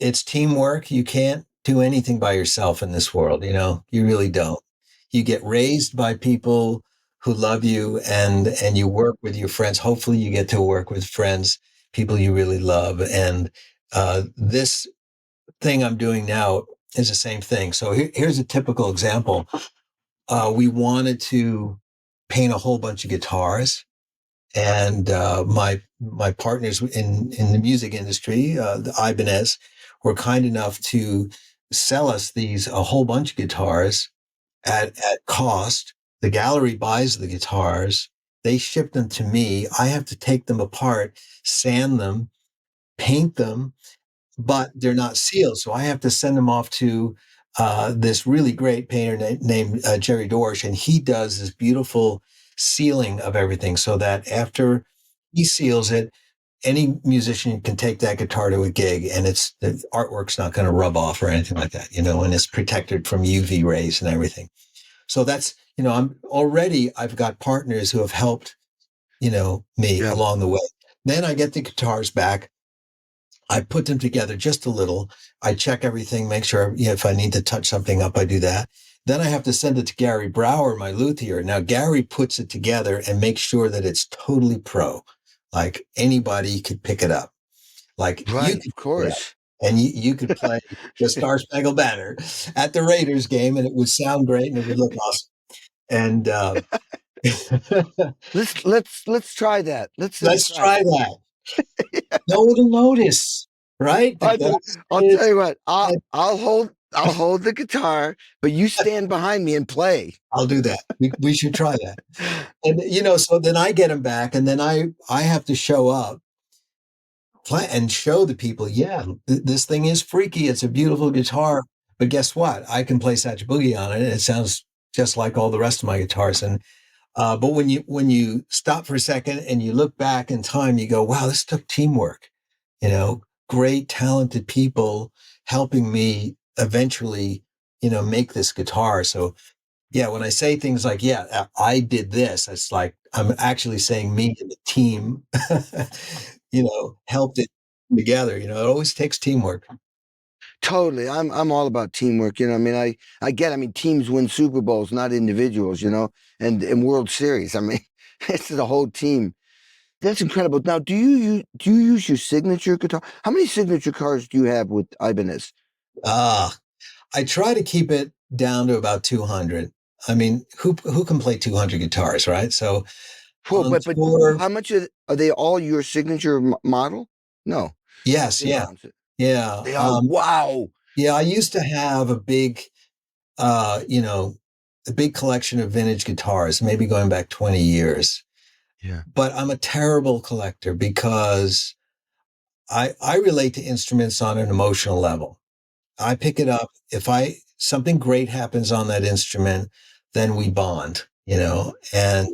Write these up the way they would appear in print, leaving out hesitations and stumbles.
it's teamwork. You can't do anything by yourself in this world. You really don't. You get raised by people who love you, and you work with your friends. Hopefully you get to work with friends, people you really love. And this thing I'm doing now is the same thing. So here's a typical example. We wanted to paint a whole bunch of guitars, and my partners in the music industry, the Ibanez, were kind enough to sell us a whole bunch of guitars at cost. The gallery buys the guitars. They ship them to me. I have to take them apart, sand them, paint them, but they're not sealed. So I have to send them off to this really great painter named Jerry Dorsch, and he does this beautiful sealing of everything so that after he seals it, any musician can take that guitar to a gig, and the artwork's not going to rub off or anything like that, and it's protected from UV rays and everything. So that's, I've got partners who have helped, me Yeah. along the way. Then I get the guitars back. I put them together just a little. I check everything, make sure, if I need to touch something up, I do that. Then I have to send it to Gary Brower, my luthier. Now, Gary puts it together and makes sure that it's totally pro. Like anybody could pick it up. Like you Right. could Of pick it up course. and you could play the Star Spangled Banner at the Raiders game, and it would sound great and it would look awesome. And Let's try that. Let's let's try try that. that. No one will notice, right? I do. That's I'll tell you what. I'll hold the guitar, but you stand behind me and play. I'll do that. We should try that. And so then I get them back, and then I have to show up, play, and show the people, yeah, this thing is freaky. It's a beautiful guitar, but guess what? I can play Satch Boogie on it. It sounds just like all the rest of my guitars. And but when you stop for a second and you look back in time, you go, wow, this took teamwork. Great, talented people helping me eventually, make this guitar. So yeah, when I say things like, yeah, I did this, it's like I'm actually saying me and the team, helped it together. It always takes teamwork. Totally. I'm all about teamwork. I mean, I mean, teams win Super Bowls, not individuals, and World Series. I mean, it's the whole team. That's incredible. Now, do you use your signature guitar? How many signature cars do you have with Ibanez? Ah, I try to keep it down to about 200. I mean, who can play 200 guitars, right? So Well, on but tour, how much are they all your signature model? No, yes, they yeah, aren't. yeah. They are. Wow. Yeah, I used to have uh, you know, a big collection of vintage guitars, maybe going back 20 years. Yeah. But I'm a terrible collector because I relate to instruments on an emotional level. I pick it up. If something great happens on that instrument, then we bond, and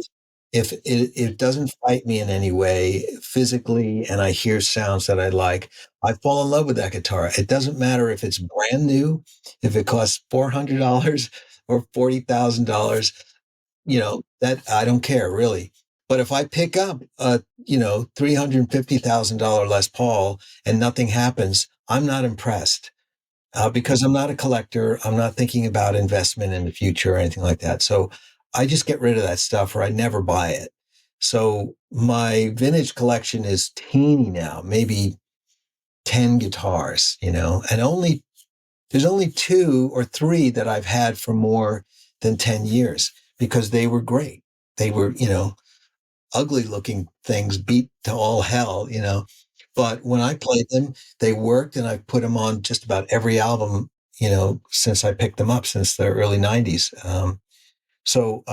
if it doesn't fight me in any way physically and I hear sounds that I like, I fall in love with that guitar. It doesn't matter if it's brand new, if it costs $400 or $40,000, that I don't care really. But if I pick up a, $350,000 Les Paul and nothing happens, I'm not impressed because I'm not a collector. I'm not thinking about investment in the future or anything like that. So I just get rid of that stuff or I never buy it. So my vintage collection is teeny now, maybe 10 guitars, and there's only two or three that I've had for more than 10 years because they were great. They were, ugly looking things beat to all hell, but when I played them, they worked, and I've put them on just about every album, since I picked them up since the early 90s. So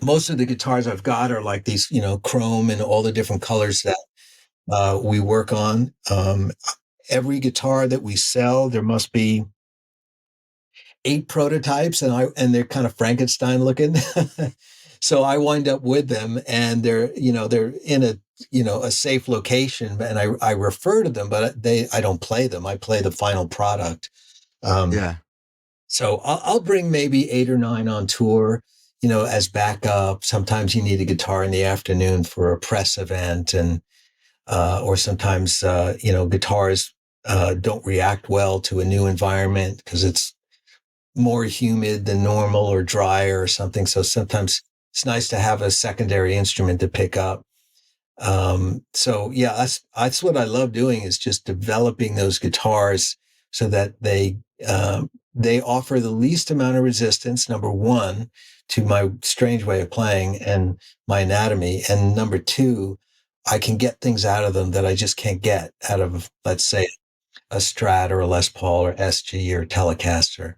most of the guitars I've got are like these, chrome and all the different colors that we work on. Every guitar that we sell, there must be 8 prototypes, and they're kind of Frankenstein looking. So I wind up with them, and they're in a safe location, and I refer to them, but I don't play them. I play the final product. Um, Yeah. so I'll bring maybe 8 or 9 on tour, as backup. Sometimes you need a guitar in the afternoon for a press event, and or sometimes guitars don't react well to a new environment because it's more humid than normal or drier or something. So sometimes it's nice to have a secondary instrument to pick up. So yeah, that's what I love doing, is just developing those guitars so that they offer the least amount of resistance, number one, to my strange way of playing and my anatomy. And number two, I can get things out of them that I just can't get out of, let's say, a Strat or a Les Paul or SG or Telecaster.